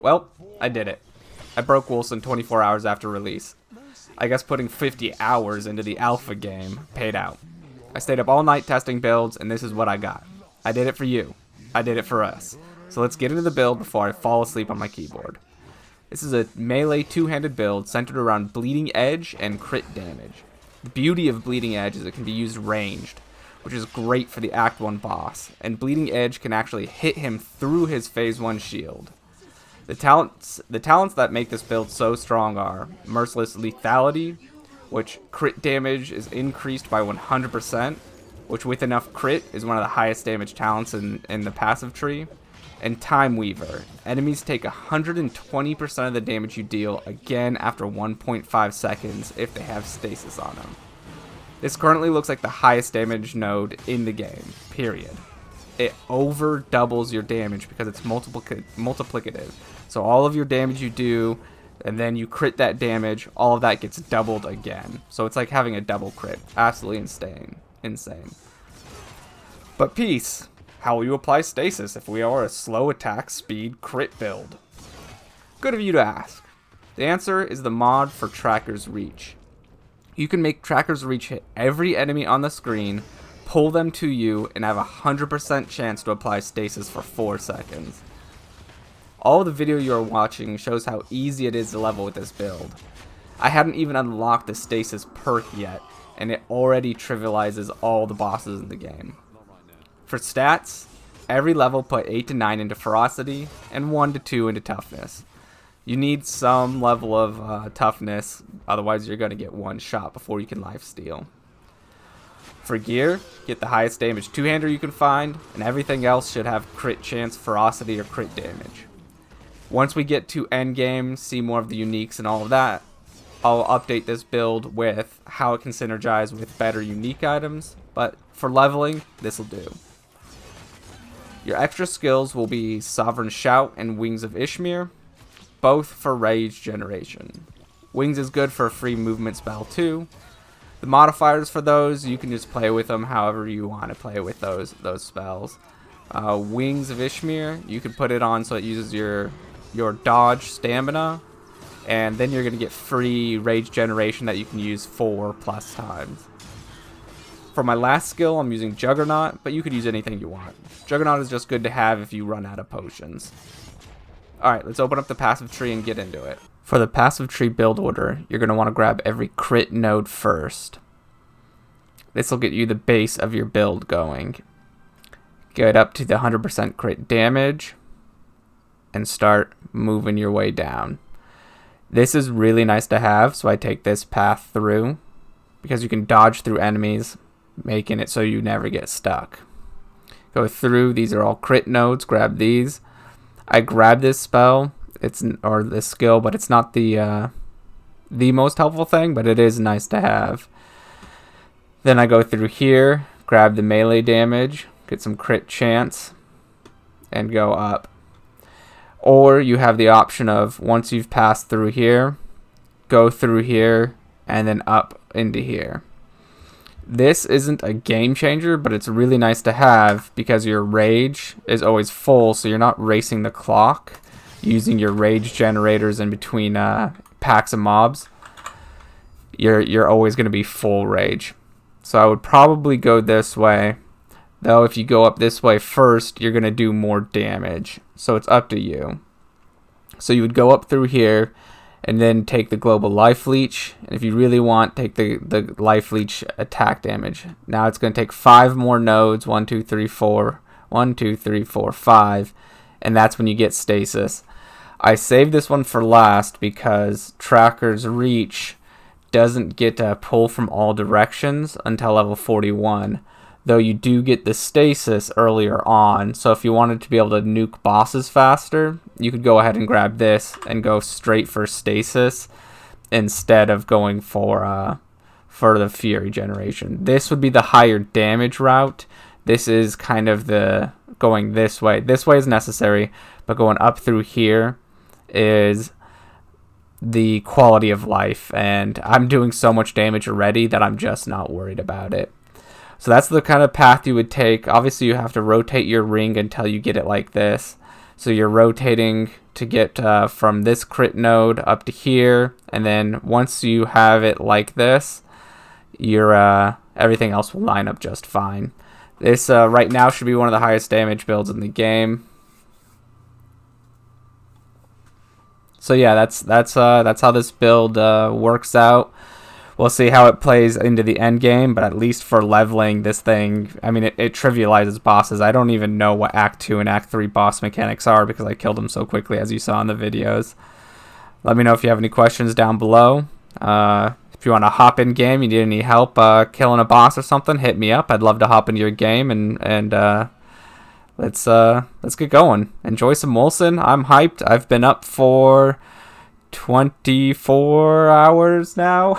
Well, I did it. I broke Wolcen 24 hours after release. I guess putting 50 hours into the alpha game paid out. I stayed up all night testing builds, and this is what I got. I did it for you. I did it for us. So let's get into the build before I fall asleep on my keyboard. This is a melee two-handed build centered around bleeding edge and crit damage. The beauty of bleeding edge is it can be used ranged, which is great for the Act 1 boss, and bleeding edge can actually hit him through his phase 1 shield. The talents that make this build so strong are Merciless Lethality, which crit damage is increased by 100%, which with enough crit is one of the highest damage talents in the passive tree, and Time Weaver. Enemies take 120% of the damage you deal again after 1.5 seconds if they have stasis on them. This currently looks like the highest damage node in the game, period. It over doubles your damage because it's multiplicative. So all of your damage you do, and then you crit that damage, all of that gets doubled again. So it's like having a double crit. Absolutely insane. But peace. How will you apply stasis if we are a slow attack speed crit build? Good of you to ask. The answer is the mod for Tracker's Reach. You can make Tracker's Reach hit every enemy on the screen, pull them to you, and have a 100% chance to apply stasis for 4 seconds. All the video you are watching shows how easy it is to level with this build. I hadn't even unlocked the stasis perk yet, and it already trivializes all the bosses in the game. For stats, every level put 8 to 9 into ferocity, and 1 to 2 into toughness. You need some level of toughness, otherwise you're going to get one shot before you can lifesteal. For gear, get the highest damage two-hander you can find, and everything else should have crit chance, ferocity, or crit damage. Once we get to endgame, see more of the uniques and all of that, I'll update this build with how it can synergize with better unique items, but for leveling, this will do. Your extra skills will be Sovereign Shout and Wings of Ishmir, both for rage generation. Wings is good for a free movement spell too. The modifiers for those, you can just play with them however you want to play with those spells. Wings of Ishmir, you can put it on so it uses your dodge stamina, and then you're going to get free rage generation that you can use 4+ times. For my last skill, I'm using Juggernaut, but you could use anything you want. Juggernaut is just good to have if you run out of potions. Alright, let's open up the passive tree and get into it. For the passive tree build order, you're going to want to grab every crit node first. This will get you the base of your build going. Get up to the 100% crit damage, and start moving your way down. This is really nice to have, so I take this path through, because you can dodge through enemies, making it so you never get stuck. Go through, these are all crit nodes, grab these. I grab this spell, or this skill, but it's not the most helpful thing, but it is nice to have. Then I go through here, grab the melee damage, get some crit chance, and go up. Or you have the option of, once you've passed through here, go through here, and then up into here. This isn't a game changer, but it's really nice to have because your rage is always full, so you're not racing the clock using your rage generators in between packs of mobs. You're always going to be full rage. So I would probably go this way, though if you go up this way first, you're going to do more damage. So it's up to you. So you would go up through here, and then take the global life leech, and if you really want, take the life leech attack damage. Now it's going to take 5 more nodes, 1 2 3 4 1 2 3 4 5, and that's when you get stasis. I saved this one for last because Tracker's Reach doesn't get a pull from all directions until level 41, though you do get the stasis earlier on. So if you wanted to be able to nuke bosses faster, you could go ahead and grab this and go straight for stasis instead of going for the fury generation. This would be the higher damage route. This is kind of the going this way. This way is necessary, but going up through here is the quality of life, and I'm doing so much damage already that I'm just not worried about it. So that's the kind of path you would take. Obviously, you have to rotate your ring until you get it like this. So you're rotating to get from this crit node up to here, and then once you have it like this, your everything else will line up just fine. This right now should be one of the highest damage builds in the game. So yeah, that's how this build works out. We'll see how it plays into the end game, but at least for leveling this thing, I mean, it trivializes bosses. I don't even know what Act 2 and Act 3 boss mechanics are because I killed them so quickly, as you saw in the videos. Let me know if you have any questions down below. If you want to hop in game, you need any help killing a boss or something, hit me up. I'd love to hop into your game and let's get going. Enjoy some Wolcen. I'm hyped. I've been up for 24 hours now,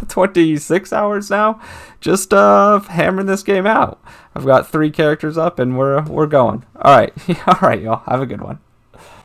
26 hours now, just hammering this game out. I've got 3 characters up and we're going. All right, all right, y'all. Have a good one.